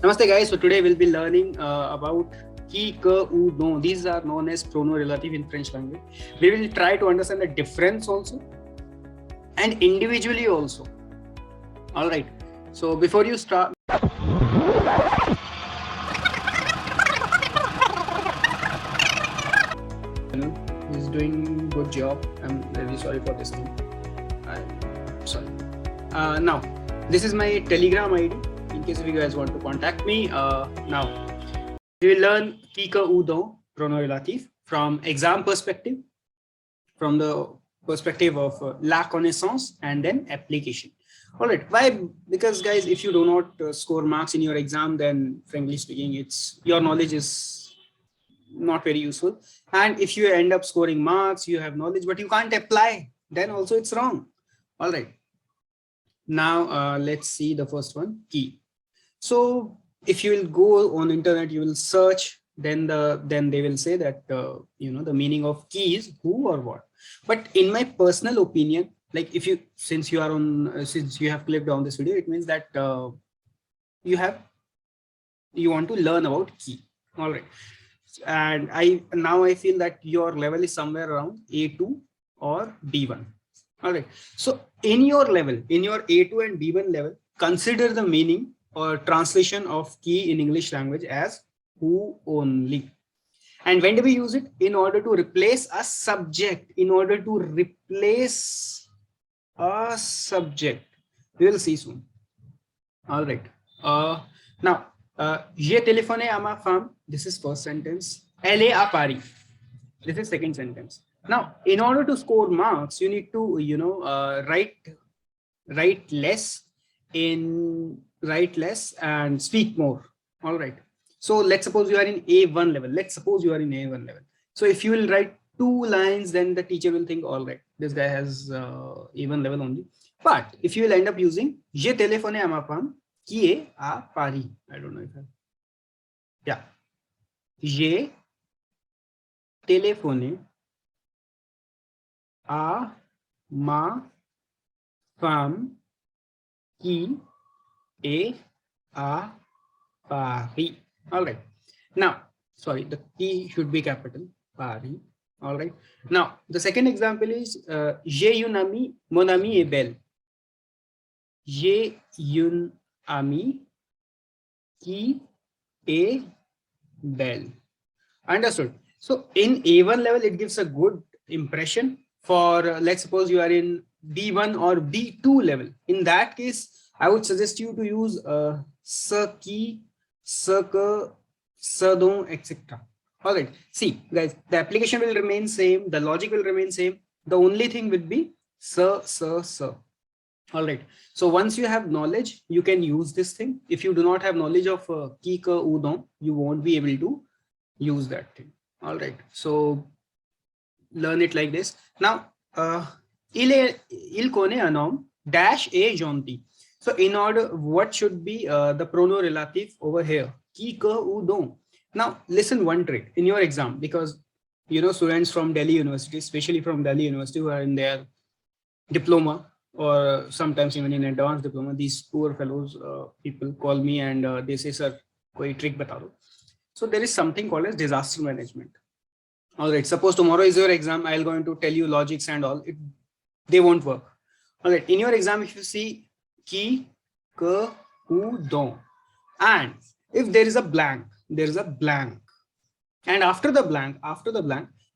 Namaste guys, so today we'll be learning about qui, que, ou, don. These are known as pronoun relative in French language. We will try to understand the difference also and individually also. All right. So before you start, he's doing good job. I'm really sorry for this thing. I'm sorry. Now, this is my Telegram ID. In case if you guys want to contact me, now we will learn qui, que, ou, don, pronom relatif from exam perspective, from the perspective of la connaissance and then application. All right. Why? Because guys, if you do not score marks in your exam, then frankly speaking, it's your knowledge is not very useful. And if you end up scoring marks, you have knowledge, but you can't apply, then also it's wrong. All right. Now let's see the first one, key. So if you will go on internet, you will search, then they will say that the meaning of key is who or what. But in my personal opinion, like if you since you have clicked on this video, it means that you want to learn about key. All right. And I feel that your level is somewhere around A2 or B1. All right. So in your level, in your A2 and B1 level, consider the meaning or translation of key in English language as who only. And when do we use it? In order to replace a subject. In order to replace a subject. We will see soon. All right. Now, je téléphonais à ma femme. This is first sentence. Elle est à Paris. This is second sentence. Now, in order to score marks, you need to, write less and speak more. All right. So let's suppose you are in A1 level. So if you will write 2 lines, then the teacher will think, all right, this guy has A1 level only. But if you will end up using je téléphone à ma femme qui est à Paris. I don't know if yeah. J'ai téléphoné à ma femme qui est à Paris. All right. Now, sorry, the P should be capital. Paris. All right. Now, the second example is j'ai une amie, mon amie est belle. J'ai une amie qui est belle. Understood. So in A1 level, it gives a good impression. For let's suppose you are in B1 or B2 level. In that case, I would suggest you to use ce qui, ce que, ce dont, etc. All right. See, guys, the application will remain same. The logic will remain same. The only thing would be ce. All right. So once you have knowledge, you can use this thing. If you do not have knowledge of qui, que, ou, don, you won't be able to use that thing. All right. So learn it like this. Now, il connaît un homme dash est gentil. So in order, what should be the pronoun relative over here? Qui, que, ou, don. Now, listen one trick in your exam, because students from Delhi University, especially from Delhi University, who are in their diploma or sometimes even in advanced diploma, these poor fellows, people call me and they say, sir, koi trick bata do. So there is something called as disaster management. All right. Suppose tomorrow is your exam. I'll going to tell you logics and all. They won't work. All right. In your exam, if you see qui, que, ou, don, and if there is a blank, there is a blank. And after the blank,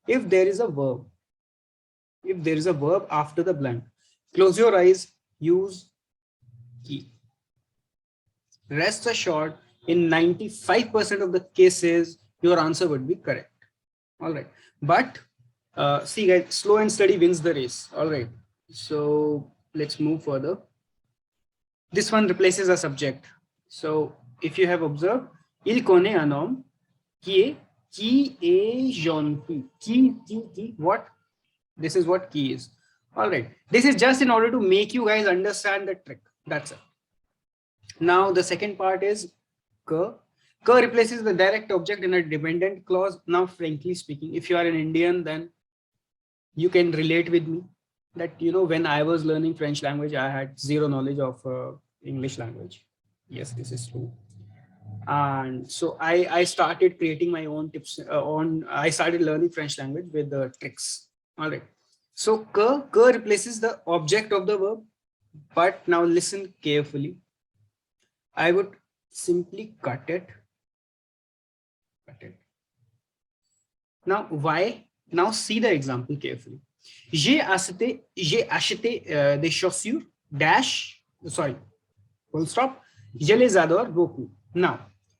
if there is a verb, after the blank, close your eyes, use key. Rest assured, in 95% of the cases, your answer would be correct. All right. But see, guys, slow and steady wins the race. All right. So let's move further. This one replaces a subject. So if you have observed, il connaît un homme qui est gentil. Qui, what? This is what key is. All right. This is just in order to make you guys understand the trick. That's it. Now the second part is que. Que replaces the direct object in a dependent clause. Now, frankly speaking, if you are an Indian, then you can relate with me that, when I was learning French language, I had zero knowledge of English language. Yes, this is true. And so I started creating my own tips I started learning French language with the tricks. All right. So que replaces the object of the verb, but now listen carefully. I would simply cut it. Now why? Now see the example carefully. J'ai acheté des chaussures dash sorry full stop. Je les adore beaucoup. Now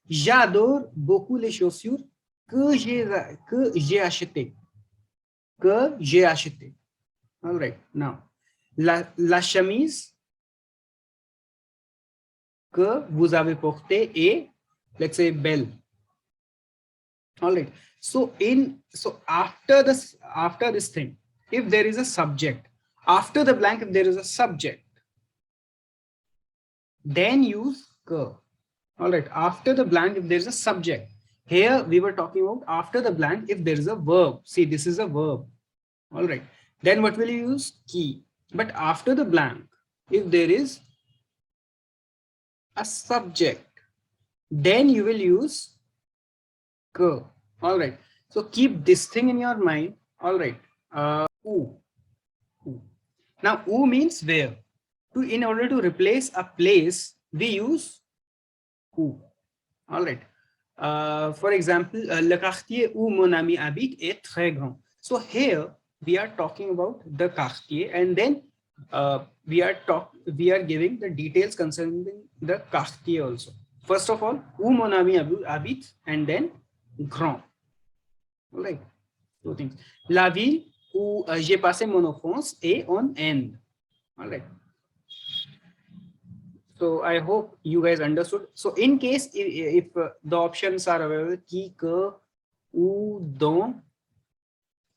j'adore beaucoup les chaussures que j'ai acheté. Que j'ai acheté. All right. Now la chemise que vous avez portée est, let's say, belle. All right. So after this thing, if there is a subject, after the blank, if there is a subject, then use que. All right. After the blank, if there is a subject, here we were talking about after the blank, if there is a verb. See, this is a verb. All right. Then what will you use? Qui. But after the blank, if there is a subject, then you will use que. All right. So keep this thing in your mind. All right. Où. Now, où means where. In order to replace a place, we use où. All right. For example, le quartier où mon ami habite est très grand. So here we are talking about the quartier, and then we are giving the details concerning the quartier also. First of all, où mon ami habite, and then grand. All right. Two things. La ville où j'ai passé mon enfance est en Inde. All right. So I hope you guys understood. So in case if the options are available, qui, que, où, dont,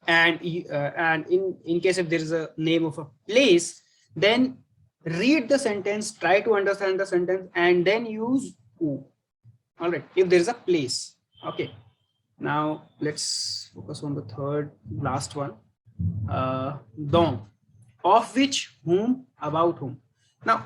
and in case if there is a name of a place, then read the sentence, try to understand the sentence, and then use où. All right. If there is a place. Okay. Now let's focus on the last one. Dont. Of which, whom, about whom. Now,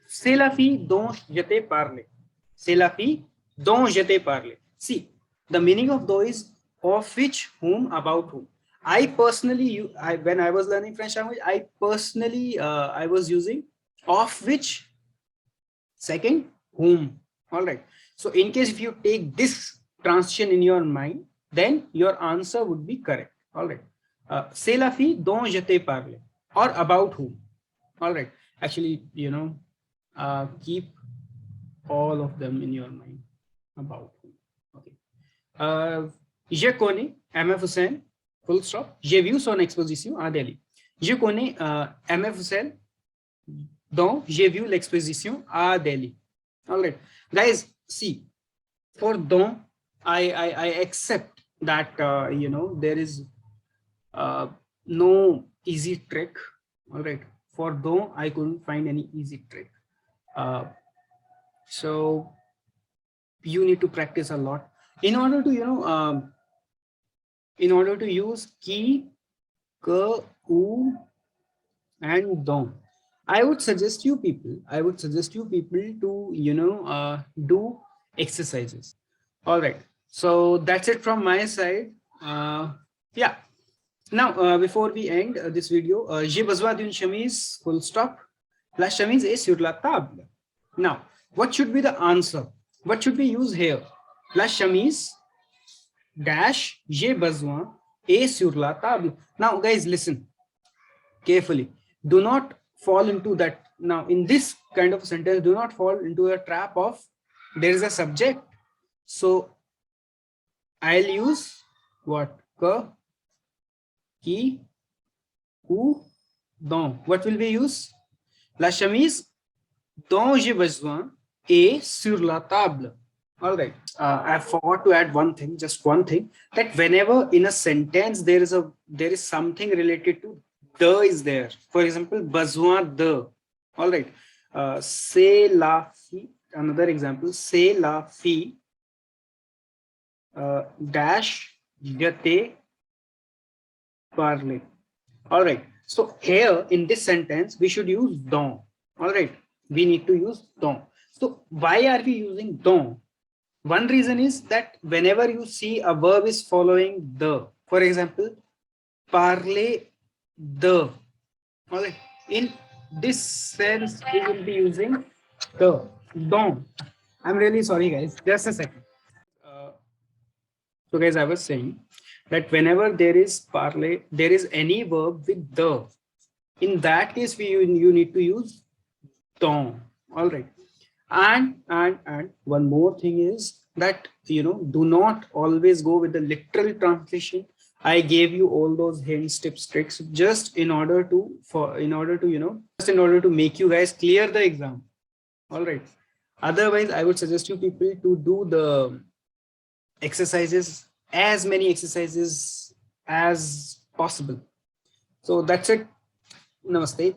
c'est la fille dont je t'ai parlé. C'est la fille dont je t'ai parlé. See, the meaning of dont is of which, whom, about whom. I personally, when I was learning French language, I personally, I was using of which, second, whom. All right. So in case if you take this transition in your mind, then your answer would be correct. All right. C'est la fille dont je t'ai parlé, or about whom. All right. Actually, you know, keep all of them in your mind. About whom. Okay. Je connais MF Hussain, full stop. J'ai vu son exposition à Delhi. Je connais MF Hussain, dont j'ai vu l'exposition à Delhi. All right. Guys, see, for dont, I accept that, you know, there is no easy trick. All right. For dont, I couldn't find any easy trick. So you need to practice a lot in order to, you know, in order to use qui, que, où, and dont. I would suggest you people to, you know, do exercises. All right. So that's it from my side. Yeah. Now, before we end this video, j'ai besoin d'une chemise, full stop. La chemise est sur la table. Now, what should be the answer? What should we use here? La chemise dash j'ai besoin est sur la table. Now, guys, listen carefully. Do not fall into that. Now, in this kind of sentence, do not fall into a trap of there is a subject. So I'll use what? Que, qui, où, dont. What will we use? La chemise dont j'ai besoin est sur la table. All right. I forgot to add one thing, just one thing, that whenever in a sentence there is something related to the is there. For example, besoin de. All right. C'est la fille. Another example. C'est la fille. Dash je t'ai parlé. All right. So here in this sentence we should use dont. All right. We need to use dont. So why are we using don't? One reason is that whenever you see a verb is following the, for example, parler the, all right, in this sense we will be using the, don't. I'm really sorry guys, just a second. So guys, I was saying that whenever there is parler, there is any verb with the, in that case you need to use don't. All right. And one more thing is that, do not always go with the literal translation. I gave you all those hints, tips, tricks just in order to just in order to make you guys clear the exam. All right. Otherwise, I would suggest you people to do the exercises, as many exercises as possible. So that's it. Namaste.